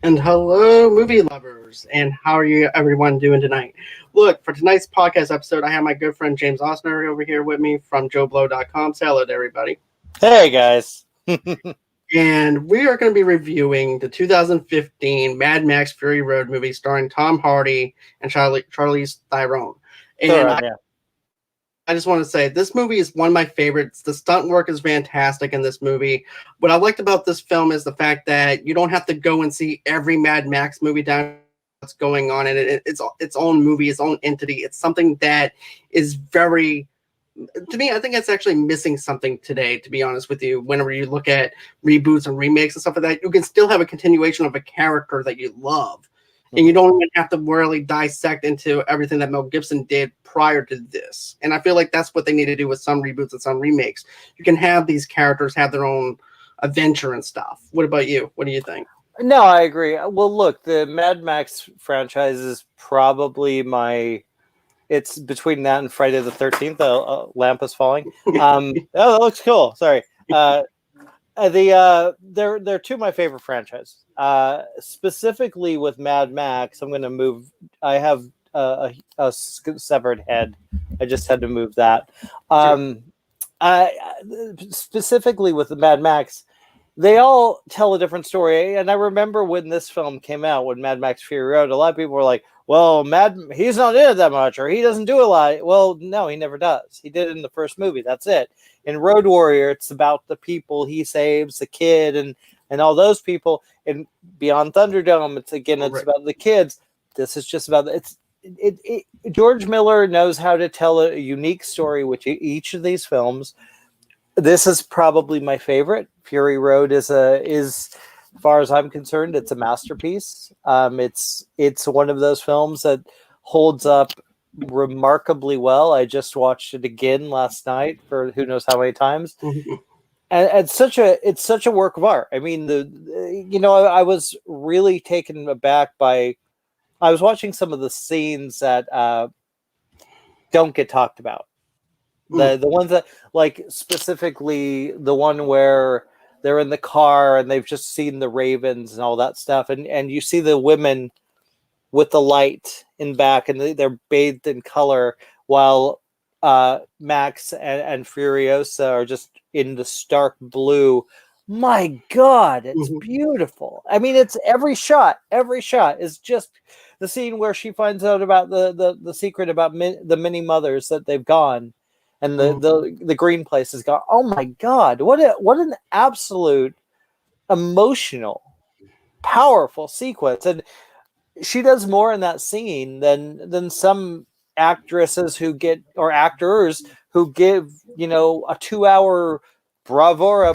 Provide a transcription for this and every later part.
And hello, movie lovers, and how are you everyone doing tonight? Look, for tonight's podcast episode, I have my good friend James Oster over here with me from JoeBlow.com. Say hello to everybody. Hey guys. And we are going to be reviewing the 2015 Mad Max Fury Road movie starring Tom Hardy and Charlize Theron. And I just want to say this movie is one of my favorites. The stunt work is fantastic in this movie. What I liked about this film is the fact that you don't have to go and see every Mad Max movie down what's going on in it. It's its own movie, its own entity. It's something that is very, to me, I think it's actually missing something today, to be honest with you. Whenever you look at reboots and remakes and stuff like that, you can still have a continuation of a character that you love. And you don't even have to really dissect into everything that Mel Gibson did prior to this. And I feel like that's what they need to do with some reboots and some remakes. You can have these characters have their own adventure and stuff. What about you? What do you think? No, I agree. Well, look, the Mad Max franchise is probably it's between that and Friday the 13th. The lamp is falling. Oh, that looks cool. Sorry. They're two of my favorite franchises. Specifically with Mad Max, I'm going to move. I have a severed head. I just had to move that. Specifically with the Mad Max, they all tell a different story. And I remember when this film came out, when Mad Max Fury Road, a lot of people were like, well, he's not in it that much, or he doesn't do a lot. Well, no, he never does. He did it in the first movie. That's it. In Road Warrior, it's about the people he saves, the kid, and all those people. And Beyond Thunderdome, it's about the kids. This is just about George Miller knows how to tell a unique story with each of these films. This is probably my favorite. Fury Road is, as far as I'm concerned, it's a masterpiece. It's one of those films that holds up remarkably well. I just watched it again last night for who knows how many times. Mm-hmm. And it's such a work of art. I mean, I was really taken aback by. I was watching some of the scenes that don't get talked about. The ones that, like, specifically the one where they're in the car and they've just seen the ravens and all that stuff, and you see the women with the light in back, and they're bathed in color, while Max and Furiosa are just in the stark blue. My God, it's beautiful. I mean, it's every shot is just the scene where she finds out about the secret about the many mothers that they've gone, and the green place is gone. Oh my God, what an absolute emotional, powerful sequence. And she does more in that scene than some actresses or actors who give, a 2-hour bravura,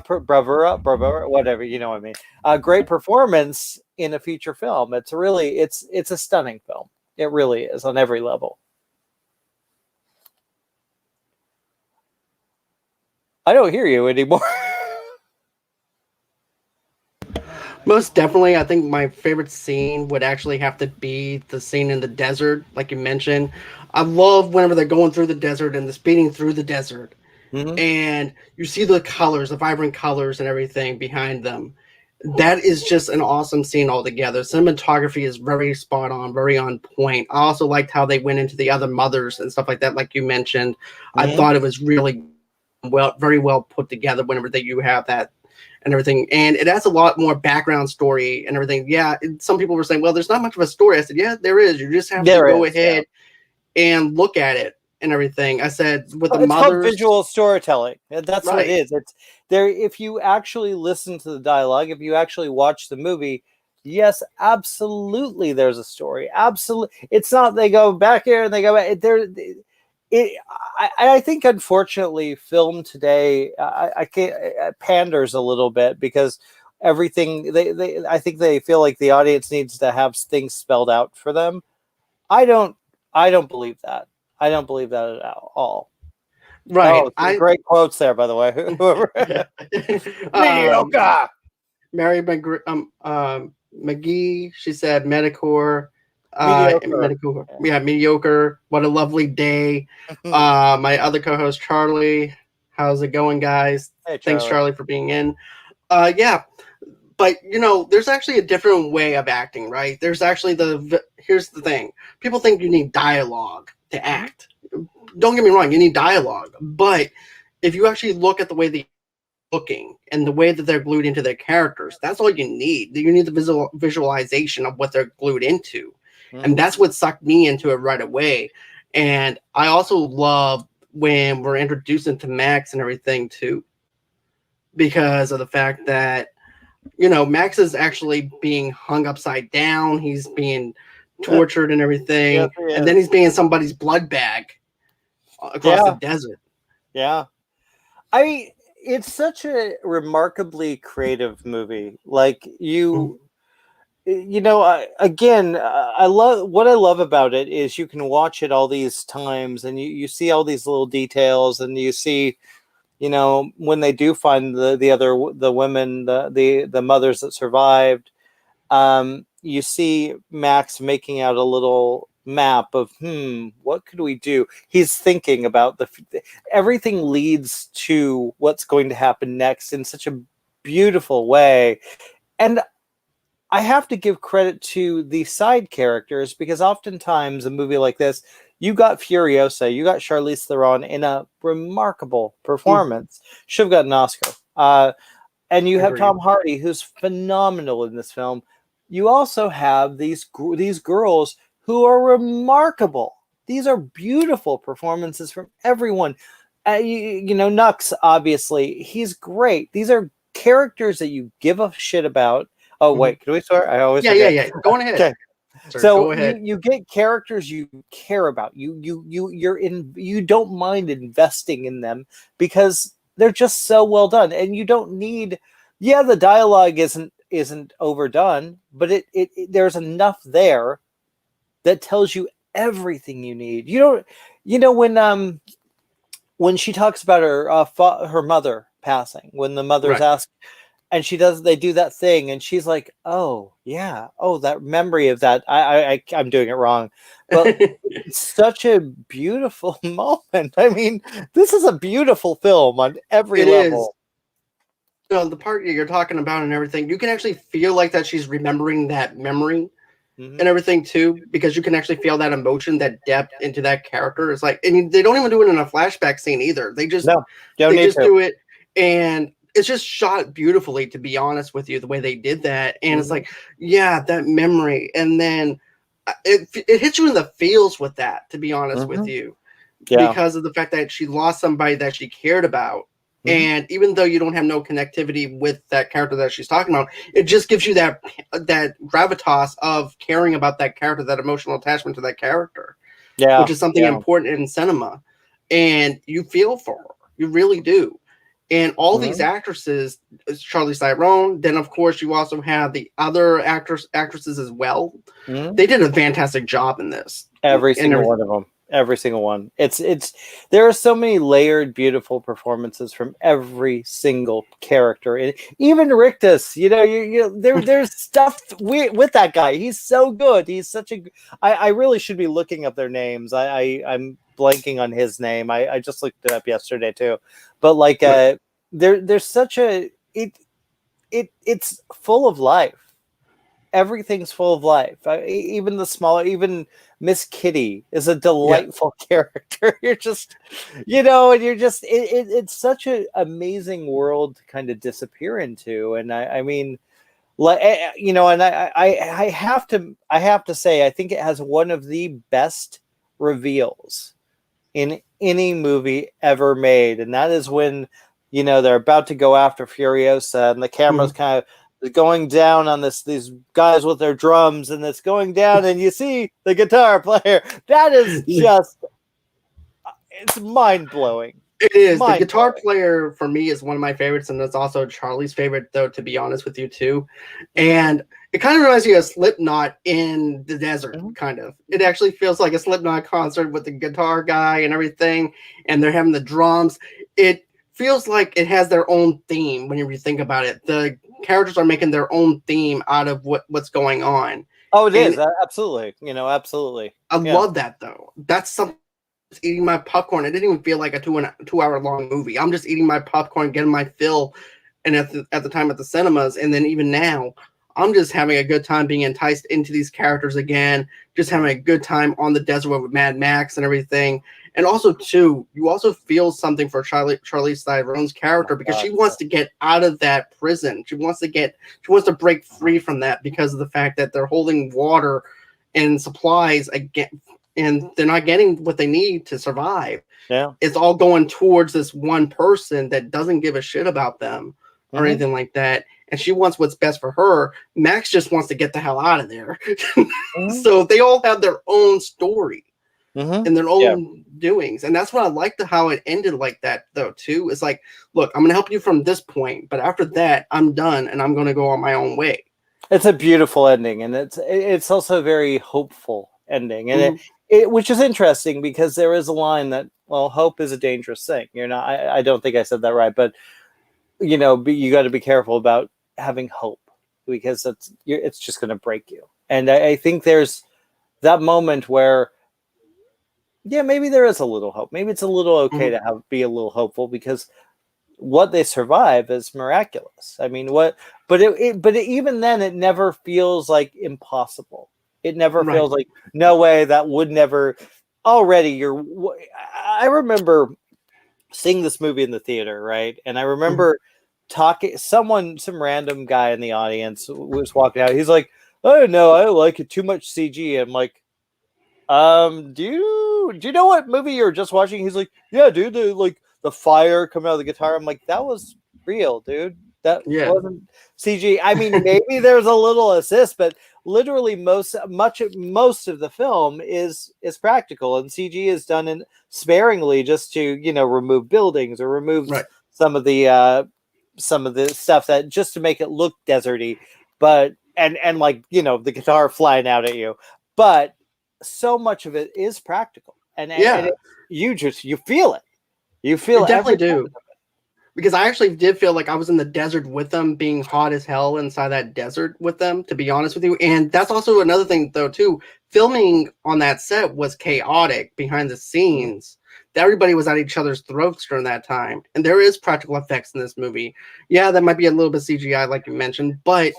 whatever, you know what I mean, a great performance in a feature film. It's really, it's a stunning film. It really is on every level. I don't hear you anymore. Most definitely, I think my favorite scene would actually have to be the scene in the desert, like you mentioned. I love whenever they're going through the desert and they're speeding through the desert. And you see the colors, the vibrant colors and everything behind them. That is just an awesome scene altogether. Cinematography is very spot on, very on point. I also liked how they went into the other mothers and stuff like that, like you mentioned. I thought it was really very well put together whenever you have that and everything. And it has a lot more background story and everything. Yeah, some people were saying, well, there's not much of a story. I said, yeah, there is. You just have to go ahead and look at it and everything. I said, with the mothers, called visual storytelling. That's right. What it is. It's there. If you actually listen to the dialogue, if you actually watch the movie, yes, absolutely, there's a story. Absolutely, it's not they go back here and they go back there. I think, unfortunately, film today I can't panders a little bit, because everything I think they feel like the audience needs to have things spelled out for them. I don't believe that. I don't believe that at all. Right. Great quotes there, by the way. Mediocre. Mary McGee, she said Medicore. Mediocre. Mediocre. What a lovely day. My other co-host, Charlie. How's it going, guys? Hey, Thanks, Charlie, for being in. but there's actually a different way of acting, right? There's actually here's the thing. People think you need dialogue to act. Don't get me wrong, you need dialogue, but if you actually look at the way they looking and the way that they're glued into their characters, that's all you need. You need the visualization of what they're glued into. And that's what sucked me into it right away. And I also love when we're introduced into Max and everything too, because of the fact that Max is actually being hung upside down. He's being tortured and everything. Yep, and then he's being somebody's blood bag across the desert. Yeah. It's such a remarkably creative movie. Like I love what I love about it is you can watch it all these times and you see all these little details, and you see, when they do find the women, the mothers that survived, you see Max making out a little map of what could we do. He's thinking about everything leads to what's going to happen next in such a beautiful way. And I have to give credit to the side characters, because oftentimes a movie like this, you got Furiosa, you got Charlize Theron in a remarkable performance. Should have gotten an Oscar. And you have Tom Hardy, who's phenomenal in this film. You also have these girls who are remarkable. These are beautiful performances from everyone. Nux, obviously, he's great. These are characters that you give a shit about. Oh, wait, can we start? I always forget. Yeah. Go on ahead. Okay. Sir, so go ahead. You get characters you care about. You don't mind investing in them because they're just so well done, and you don't need. Yeah, the dialogue isn't overdone, but it there's enough there that tells you everything you need. When she talks about her mother passing, when the mother's asked, and they do that thing, and she's like, oh yeah, that memory of that. I'm doing it wrong, but it's such a beautiful moment. I mean, this is a beautiful film on every level. So the part that you're talking about and everything, you can actually feel like that she's remembering that memory and everything too, because you can actually feel that emotion, that depth into that character. It's like, and they don't even do it in a flashback scene either. They just do it, and it's just shot beautifully, to be honest with you, the way they did that. And it's like, yeah, that memory, and then it hits you in the feels with that, to be honest with you, because of the fact that she lost somebody that she cared about. And even though you don't have no connectivity with that character that she's talking about, it just gives you that gravitas of caring about that character, that emotional attachment to that character, which is something important in cinema. And you feel for her. You really do. And all these actresses, Charlize Theron, then of course you also have the other actresses as well. They did a fantastic job in this. Every single one of them. Every single one. It's there are so many layered, beautiful performances from every single character. Even Rictus, there's stuff with that guy. He's so good. He's such a. I really should be looking up their names. I'm blanking on his name. I just looked it up yesterday too. But like there's such a it's full of life. Everything's full of life. Even the smaller, even Miss Kitty is a delightful character. You're just, and it's such an amazing world to kind of disappear into. And I mean, like, and I have to say, I think it has one of the best reveals in any movie ever made. And that is when, they're about to go after Furiosa and the camera's kind of going down on these guys with their drums, and it's going down, and you see the guitar player. That is just, it's mind-blowing. It is. The guitar player for me is one of my favorites, and that's also Charlie's favorite, though, to be honest with you too. And it kind of reminds me of Slipknot in the desert, kind of. It actually feels like a Slipknot concert with the guitar guy and everything, and they're having the drums. It feels like it has their own theme whenever you think about it. The characters are making their own theme out of what's going on. Oh, it is. Absolutely. Absolutely. I love that, though. That's something. Eating my popcorn. It didn't even feel like a 2 hour long movie. I'm just eating my popcorn, getting my fill, and at the time at the cinemas, and then even now, I'm just having a good time being enticed into these characters again, just having a good time on the desert with Mad Max and everything. And also, too, you also feel something for Charlize Theron's character because she wants to get out of that prison. She wants to break free from that because of the fact that they're holding water and supplies again, and they're not getting what they need to survive. Yeah. It's all going towards this one person that doesn't give a shit about them or anything like that. And she wants what's best for her. Max just wants to get the hell out of there. So they all have their own story and their own doings. And that's what I liked how it ended like that, though, too. It's like, look, I'm going to help you from this point, but after that, I'm done and I'm going to go on my own way. It's a beautiful ending, and it's also a very hopeful ending. And which is interesting because there is a line that, well, hope is a dangerous thing. You're not, I don't think I said that right, but you got to be careful about having hope because it's just going to break you. And I think there's that moment where, yeah, maybe there is a little hope. Maybe it's a little okay to be a little hopeful because what they survive is miraculous. I mean, but even then, it never feels like impossible. It never feels like no way that would never. Already, I remember seeing this movie in the theater, right? And I remember some random guy in the audience was walking out. He's like, "Oh no, I like it too much CG." I'm like, do you know what movie you were just watching? He's like, "Yeah, dude, the fire coming out of the guitar." I'm like, "That was real, dude. That wasn't CG." I mean, maybe there's a little assist, but literally most of the film is practical, and CG is done sparingly just to remove buildings or remove some of the stuff that just to make it look deserty, but and like the guitar flying out at you, but so much of it is practical, and you feel it. You feel it definitely do. Because I actually did feel like I was in the desert with them, being hot as hell inside that desert with them, to be honest with you. And that's also another thing, though, too. Filming on that set was chaotic behind the scenes. Everybody was at each other's throats during that time. And there is practical effects in this movie. Yeah, that might be a little bit CGI, like you mentioned, but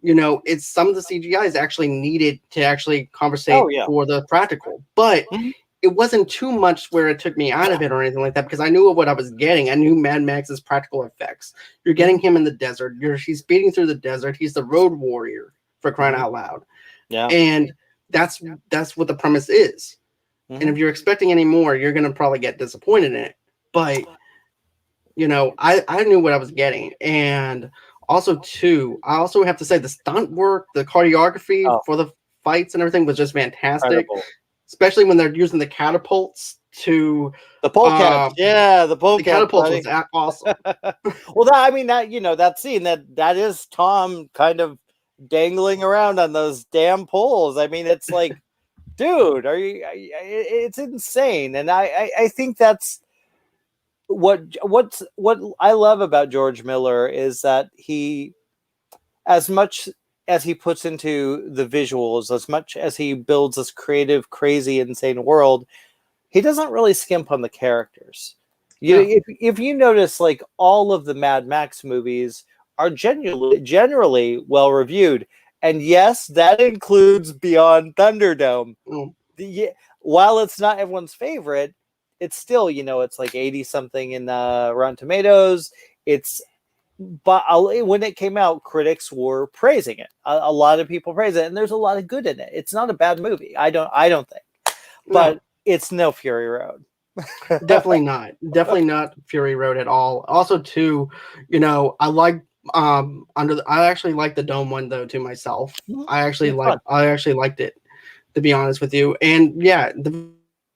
it's some of the CGI is actually needed to actually compensate for the practical. But it wasn't too much where it took me out of it or anything like that because I knew what I was getting. I knew Mad Max's practical effects. You're getting him in the desert. He's speeding through the desert. He's the road warrior, for crying out loud. Yeah. And that's what the premise is. And if you're expecting any more, you're going to probably get disappointed in it. But, I knew what I was getting. And also, too, I also have to say the stunt work, the choreography for the fights and everything was just fantastic. Incredible. Especially when they're using the catapults to the polecats. The catapults was awesome. Well, that scene that is Tom kind of dangling around on those damn poles. I mean, it's like, dude, it's insane. And I think that's what I love about George Miller is that he, as much as he puts into the visuals, as much as he builds this creative, crazy, insane world, he doesn't really skimp on the characters. If you notice, like all of the Mad Max movies are generally well reviewed, and yes, that includes Beyond Thunderdome. While it's not everyone's favorite, it's still it's like 80 something in Rotten Tomatoes. But when it came out, critics were praising it. A lot of people praise it, and there's a lot of good in it. It's not a bad movie. I don't think, but it's no Fury Road. Definitely not Fury Road at all. Also, too, I like I actually like the Dome one though too myself. I actually liked it, to be honest with you. And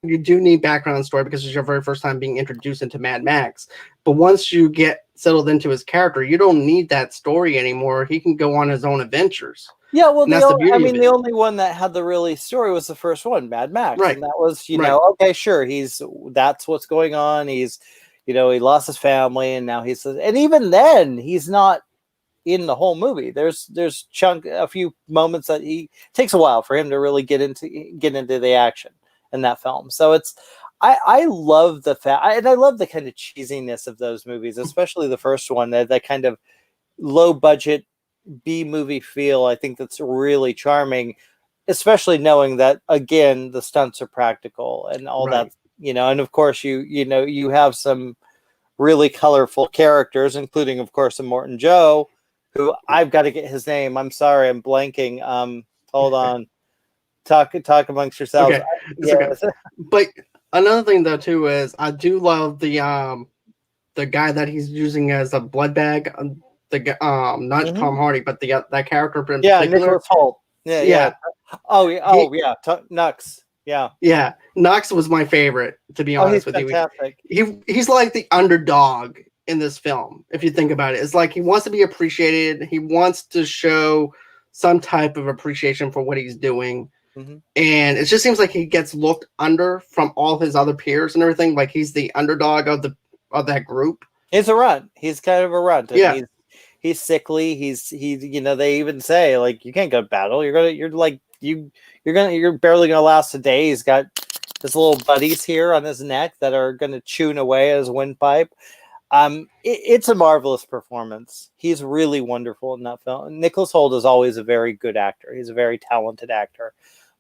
you do need background story because it's your very first time being introduced into Mad Max. But once you get settled into his character, you don't need that story anymore. He can go on his own adventures. Yeah, well, the only one that had the really story was the first one, Mad Max. Right. And that was, okay, sure, that's what's going on. He's, he lost his family and now and even then he's not in the whole movie. There's a few moments that takes a while for him to really get into the action in that film. So I love the fact, and I love the kind of cheesiness of those movies, especially the first one, that kind of low budget B movie feel. I think that's really charming, especially knowing that, again, the stunts are practical and all Right. that, and of course you have some really colorful characters, including, of course, a Morton Joe, who I've got to get his name. I'm sorry, I'm blanking. Hold on. Talk amongst yourselves. Okay, it's okay. But another thing though too is I do love the guy that he's using as a blood bag. Not Tom Hardy, but that character in particular. Nicholas Hoult. Yeah. Nux. Yeah, Knox was my favorite, to be honest with fantastic. you. He's like the underdog in this film, if you think about it. It's like he wants to be appreciated. He wants to show some type of appreciation for what he's doing. Mm-hmm. And it just seems like he gets looked under from all his other peers and everything. Like he's the underdog of that group. He's a runt. He's kind of a runt. And yeah. He's sickly. He's they even say, like, you can't go to battle. You're barely gonna last a day. He's got his little buddies here on his neck that are gonna tune away at his windpipe. It's a marvelous performance. He's really wonderful in that film. Nicholas Hoult is always a very good actor. He's a very talented actor.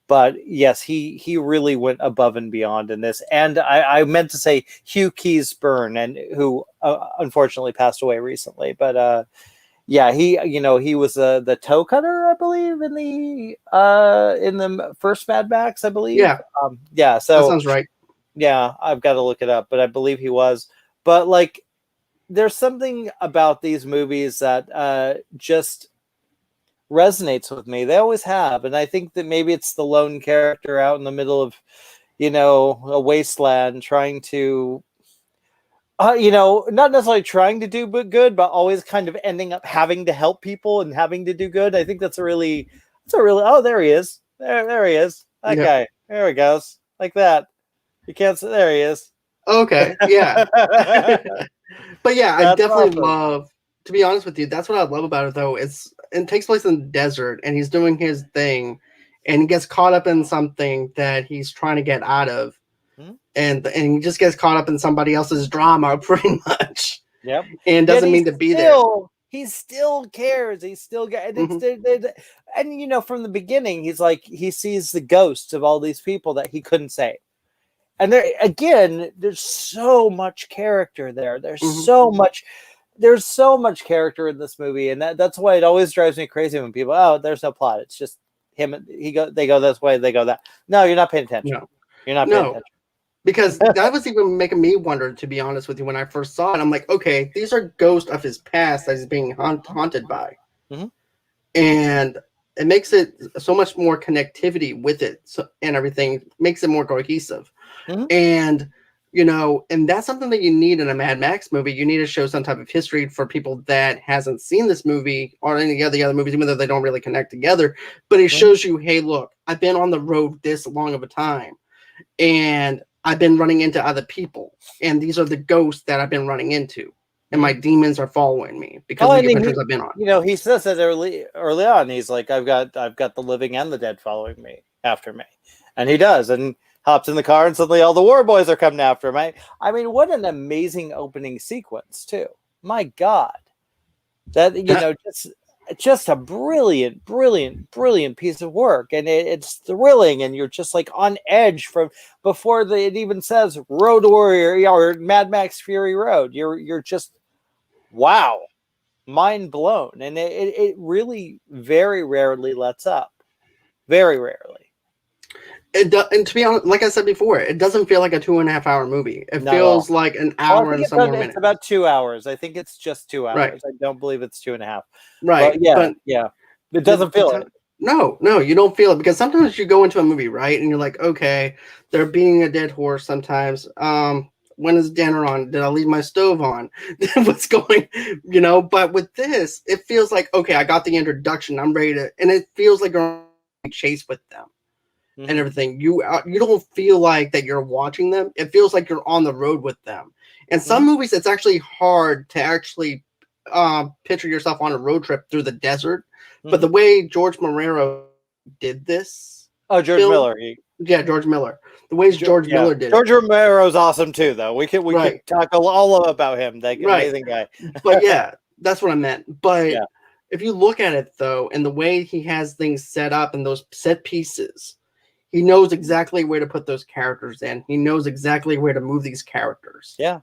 But yes, he really went above and beyond in this. And I meant to say Hugh Keys Byrne, and who unfortunately passed away recently. But he was the toe cutter, I believe, in the first Mad Max, I believe. Yeah. So that sounds right. Yeah, I've got to look it up, but I believe he was. But like, there's something about these movies that just resonates with me. They always have. And I think that maybe it's the lone character out in the middle of, a wasteland trying to, not necessarily trying to do good, but always kind of ending up having to help people and having to do good. I think that's a really, oh, there he is. There he is. That guy. There he goes. Like that. You can't say, there he is. Okay. Yeah. But yeah, I definitely love, to be honest with you, that's what I love about it though. It takes place in the desert and he's doing his thing and he gets caught up in something that he's trying to get out of. And he just gets caught up in somebody else's drama pretty much. Yep. And doesn't mean to be there. He still cares. He still and from the beginning, he's like, he sees the ghosts of all these people that he couldn't save. And there again, there's so much character there. There's so much character in this movie, and that's why it always drives me crazy when people, there's no plot. It's just him. They go this way, they go that. No, you're not paying attention. No. You're not paying attention. Because that was even making me wonder, to be honest with you, when I first saw it. I'm like, okay, these are ghosts of his past that he's being haunted by. And it makes it so much more connectivity with it, and everything makes it more cohesive. And and that's something that you need in a Mad Max movie. You need to show some type of history for people that hasn't seen this movie or any of the other movies, even though they don't really connect together. But it shows you, hey, look, I've been on the road this long of a time, and I've been running into other people, and these are the ghosts that I've been running into, and my demons are following me because of the adventures I've been on. He says that early on. He's like, I've got the living and the dead following me after me, and he does, and hops in the car, and suddenly all the war boys are coming after him. I mean, what an amazing opening sequence too! My God, that just a brilliant piece of work, and it's thrilling, and you're just like on edge from before it even says Road Warrior or Mad Max Fury Road. You're just wow, mind blown, and it really very rarely lets up, very rarely. And to be honest, like I said before, it doesn't feel like a 2.5 hour movie. It feels like an hour and some more minutes. It's about 2 hours. I think it's just 2 hours. Right. I don't believe it's 2.5. Right. But it doesn't feel it. No, you don't feel it, because sometimes you go into a movie, right, and you're like, okay, they're beating a dead horse sometimes. When is dinner on? Did I leave my stove on? What's going, But with this, it feels like, okay, I got the introduction. I'm ready to, and it feels like you're on a chase with them. And everything. You don't feel like that you're watching them. It feels like you're on the road with them. And some movies, it's actually hard to actually picture yourself on a road trip through the desert. But the way George Romero did this, George Miller, George Miller. The ways George Miller did George Romero's awesome too, though. We could talk all about him. That amazing guy. But yeah, that's what I meant. But if you look at it though, and the way he has things set up and those set pieces, he knows exactly where to put those characters in. He knows exactly where to move these characters. Yeah.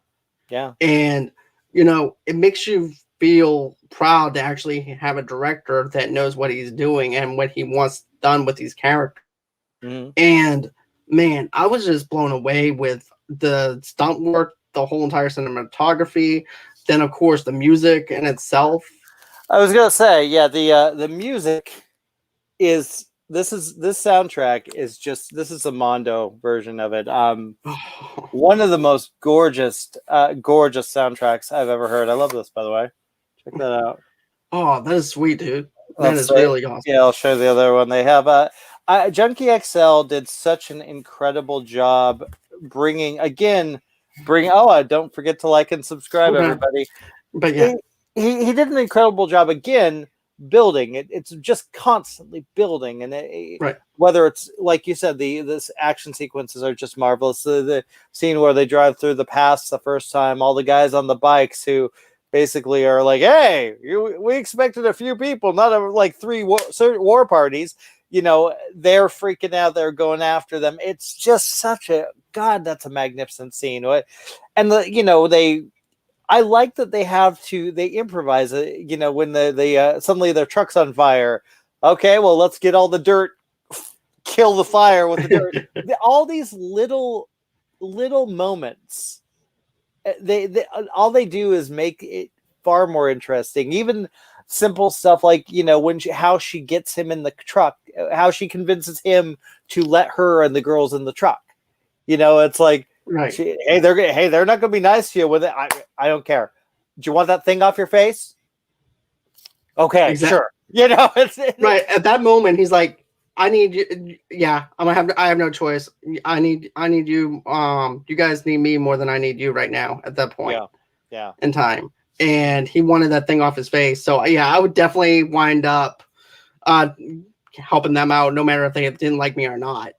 And it makes you feel proud to actually have a director that knows what he's doing and what he wants done with these characters. Mm-hmm. And man, I was just blown away with the stunt work, the whole entire cinematography, then of course the music in itself. I was gonna say, the music is this soundtrack is just a Mondo version of it. One of the most gorgeous soundtracks I've ever heard. I love this, by the way. Check that out. Oh, that is sweet, dude. That is really awesome. Yeah, I'll show you the other one. They have Junkie XL did such an incredible job bringing. Don't forget to like and subscribe, everybody. But yeah, he did an incredible job again building it. It's just constantly building, and whether it's like you said, this action sequences are just marvelous. The scene where they drive through the pass the first time, all the guys on the bikes who basically are like, "Hey, we expected a few people, not like 3 war parties." They're freaking out. They're going after them. It's just that's a magnificent scene. And I like that they improvise it, when they suddenly their truck's on fire. Okay, well, let's get all the dirt, kill the fire with the dirt. All these little moments, all they do is make it far more interesting. Even simple stuff like, how she gets him in the truck, how she convinces him to let her and the girls in the truck. It's like, they're not going to be nice to you with it. I don't care. Do you want that thing off your face? Okay, sure. It's right at that moment. He's like, I need you. Yeah, I have no choice. I need you. You guys need me more than I need you right now at that point. Yeah. In time. And he wanted that thing off his face. So yeah, I would definitely wind up helping them out, no matter if they didn't like me or not,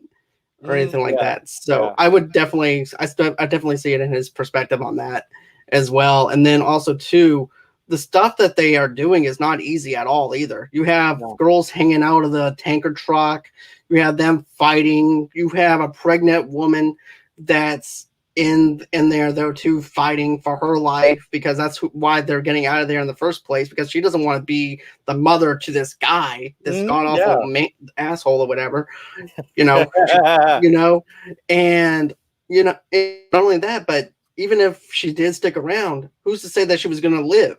or anything like that. So I would definitely, I definitely see it in his perspective on that as well. And then also too, the stuff that they are doing is not easy at all either. You have girls hanging out of the tanker truck. You have them fighting. You have a pregnant woman that's in there though too, fighting for her life, because that's why they're getting out of there in the first place, because she doesn't want to be the mother to this guy, this god awful asshole or whatever, and not only that, but even if she did stick around, who's to say that she was going to live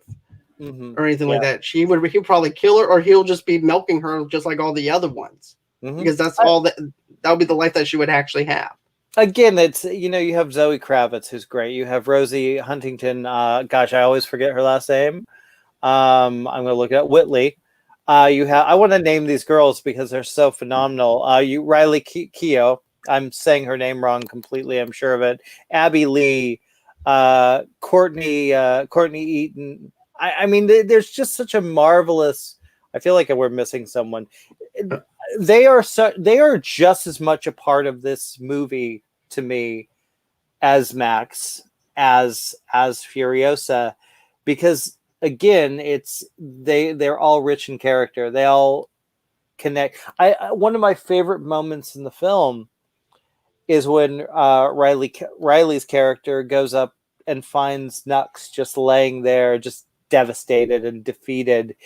or anything like that? He'll probably kill her, or he'll just be milking her just like all the other ones, because that's all that would be the life that she would actually have. Again, it's, you have Zoe Kravitz, who's great. You have Rosie Huntington. Gosh, I always forget her last name. I'm going to look it up. Whitley. I want to name these girls because they're so phenomenal. Riley Keough. I'm saying her name wrong completely, I'm sure of it. Abby Lee, Courtney Eaton. I mean, there's just such a marvelous. I feel like we're missing someone. They are just as much a part of this movie to me as Max, as Furiosa, because again, they're all rich in character. They all connect. One of my favorite moments in the film is when Riley's character goes up and finds Nux just laying there, just devastated and defeated,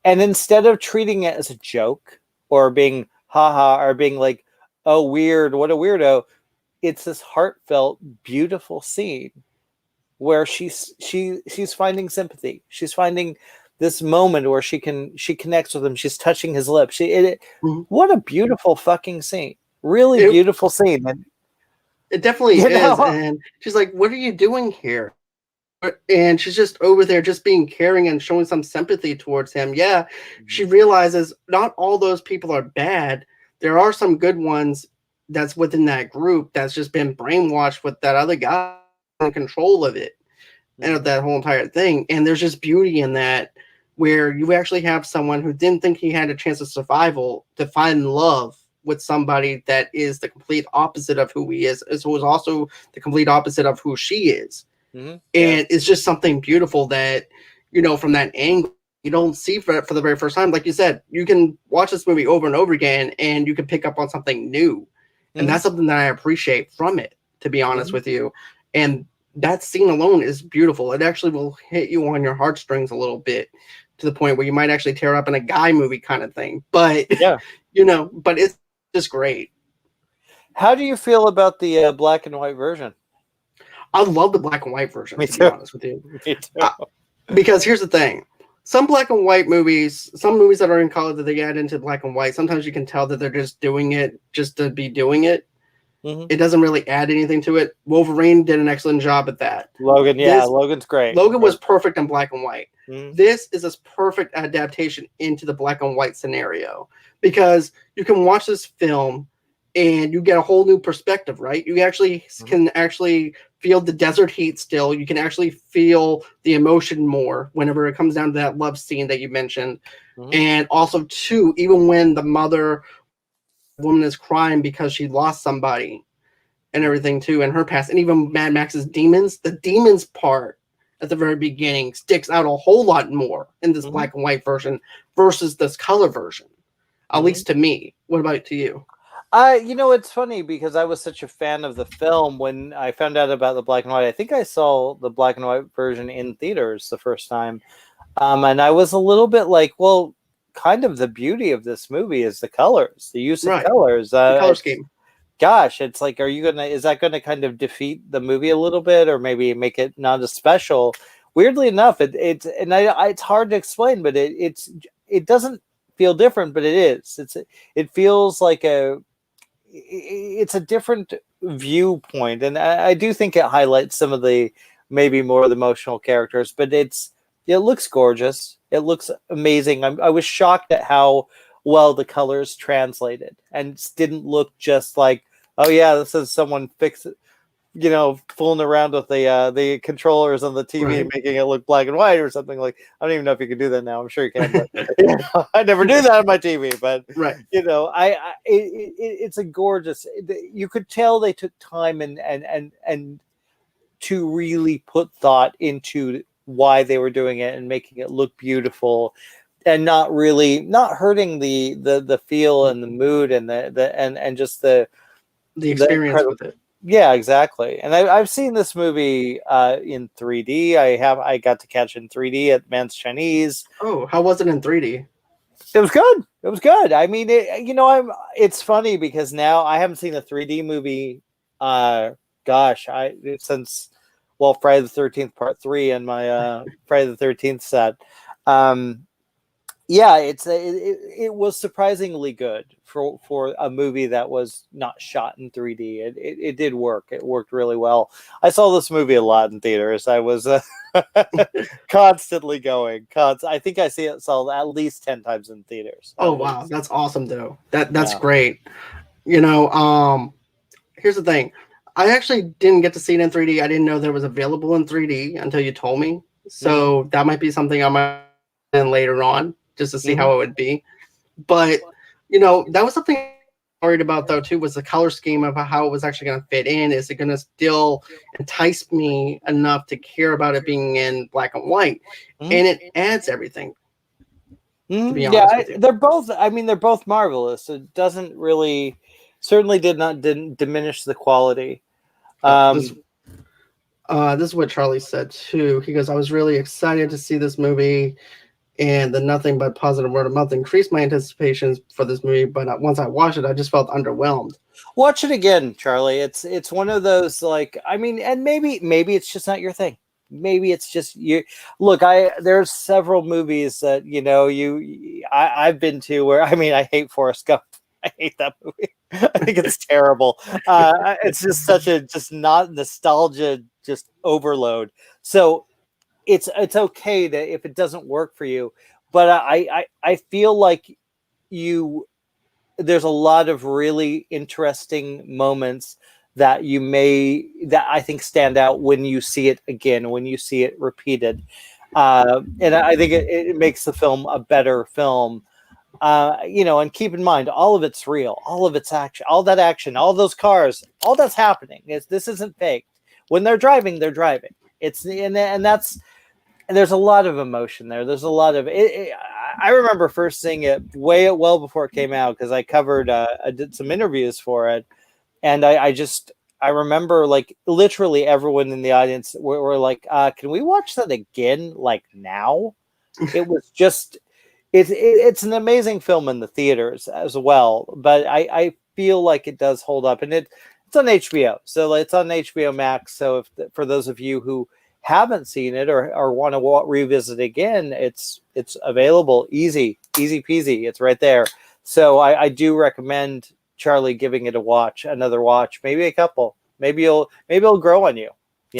and instead of treating it as a joke or being haha or being like, oh, weird, what a weirdo, it's this heartfelt, beautiful scene where she's finding sympathy. She's finding this moment where she connects with him. She's touching his lips. What a beautiful fucking scene. Really beautiful scene. And it definitely is. And she's like, what are you doing here? And she's just over there just being caring and showing some sympathy towards him. Yeah, she realizes not all those people are bad. There are some good ones that's within that group that's just been brainwashed with that other guy in control of it and of that whole entire thing. And there's just beauty in that, where you actually have someone who didn't think he had a chance of survival to find love with somebody that is the complete opposite of who he is, as was also the complete opposite of who she is. Mm-hmm. And it's just something beautiful that, from that angle, you don't see for the very first time. Like you said, you can watch this movie over and over again and you can pick up on something new. And that's something that I appreciate from it, to be honest with you. And that scene alone is beautiful. It actually will hit you on your heartstrings a little bit, to the point where you might actually tear up in a guy movie kind of thing. But, but it's just great. How do you feel about the black and white version? I love the black and white version, to be honest with you. Me too. Because here's the thing. Some black and white movies, some movies that are in color that they add into black and white, sometimes you can tell that they're just doing it just to be doing it. It doesn't really add anything to it. Wolverine did an excellent job at that. Logan's great. Logan was perfect in black and white. This is a perfect adaptation into the black and white scenario, because you can watch this film and you get a whole new perspective, right? You actually can actually feel the desert heat still. You can actually feel the emotion more whenever it comes down to that love scene that you mentioned. And also, too, even when the woman is crying because she lost somebody and everything, too, in her past. And even Mad Max's demons, the demons part at the very beginning sticks out a whole lot more in this black and white version versus this color version, at least to me. What about to you? It's funny because I was such a fan of the film. When I found out about the black and white, I think I saw the black and white version in theaters the first time. And I was a little bit like, well, kind of the beauty of this movie is the colors, the use of colors. The color scheme. Gosh, it's like, is that going to kind of defeat the movie a little bit, or maybe make it not as special? Weirdly enough, it's hard to explain, but it doesn't feel different, but it is. It feels like it's a different viewpoint, and I do think it highlights some of the maybe more of the emotional characters, but it looks gorgeous. It looks amazing. I was shocked at how well the colors translated, and it didn't look just like, oh yeah, this is someone fooling around with the controllers on the TV and making it look black and white or something. Like, I don't even know if you can do that now. I'm sure you can, but I never do that on my TV. But it's a gorgeous. You could tell they took time and to really put thought into why they were doing it and making it look beautiful, and not hurting the feel and the mood and and just the experience with it. Yeah, exactly. And I've seen this movie in 3D. I got to catch it in 3D at Man's Chinese. Oh, how was it in 3D? It was good. It was good. I mean, it's funny because now I haven't seen a 3D movie. Since Friday the 13th Part 3 and my Friday the 13th set. It was surprisingly good for a movie that was not shot in 3D. It did work. It worked really well. I saw this movie a lot in theaters. I was constantly going. I think I saw at least 10 times in theaters. Oh, wow. That's awesome, though. That's great. Here's the thing. I actually didn't get to see it in 3D. I didn't know that it was available in 3D until you told me. So that might be something I might do later on, just to see how it would be. But, that was something I was worried about, though, too, was the color scheme of how it was actually going to fit in. Is it going to still entice me enough to care about it being in black and white? And it adds everything. To be honest with you. They're both marvelous. It doesn't really, certainly didn't diminish the quality. This is what Charlie said, too. He goes, I was really excited to see this movie, and the nothing but positive word of mouth increased my anticipations for this movie. But once I watched it, I just felt underwhelmed. Watch it again, Charlie. It's one of those, and maybe it's just not your thing. Maybe it's just you. Look, there's several movies that I've been to where I hate Forrest Gump. I hate that movie. I think it's terrible. It's just just not nostalgia, just overload. So it's okay that if it doesn't work for you, but I feel like there's a lot of really interesting moments that I think stand out when you see it again, when you see it repeated. And I think it makes the film a better film. And keep in mind, all of it's real, all of it's action, all that action, all those cars, all that's happening. This isn't fake. When they're driving, they're driving. And there's a lot of emotion there. There's a lot of it. I remember first seeing it well before it came out, because I did some interviews for it, and I remember like literally everyone in the audience were like, "Can we watch that again? Like now?" It was just it's an amazing film in the theaters as well, but I feel like it does hold up, and it's on HBO, so it's on HBO Max. So for those of you who haven't seen it or want to revisit again, it's available, easy peasy. It's right there. So I do recommend Charlie giving it another watch, maybe a couple. Maybe it'll grow on you.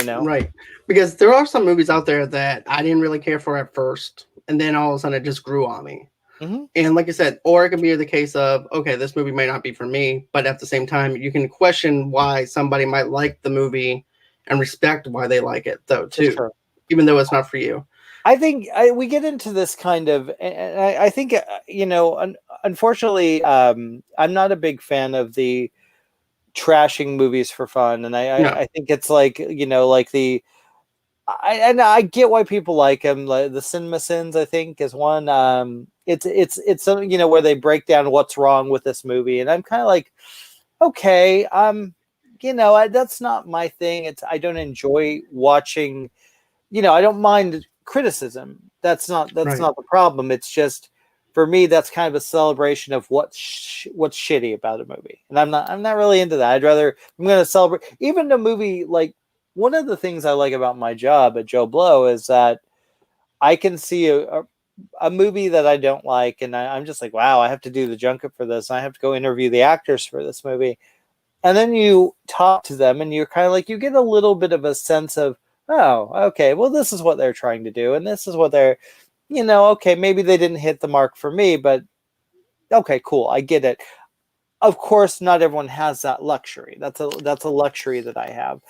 Right, because there are some movies out there that I didn't really care for at first, and then all of a sudden it just grew on me. Mm-hmm. And like I said, or it could be the case of, okay, this movie may not be for me, but at the same time, you can question why somebody might like the movie and respect why they like it, though, too, sure. Even though it's not for you. I think we get into this kind of, and I think, unfortunately, I'm not a big fan of the trashing movies for fun. And I think it's like, like I get why people like them. Like the CinemaSins, I think, is one. It's something, where they break down what's wrong with this movie. And I'm kind of like, okay, that's not my thing. I don't enjoy watching, I don't mind criticism. That's not the problem. It's just, for me, that's kind of a celebration of what's shitty about a movie. And I'm not really into that. I'm going to celebrate even a movie. Like, one of the things I like about my job at Joe Blow is that I can see a movie that I don't like, and I'm just like, wow, I have to do the junket for this. I have to go interview the actors for this movie. And then you talk to them, and you're kind of like, you get a little bit of a sense of, oh, okay, well, this is what they're trying to do, and this is what they're, okay, maybe they didn't hit the mark for me, but okay, cool, I get it. Of course, not everyone has that luxury. That's a luxury that I have.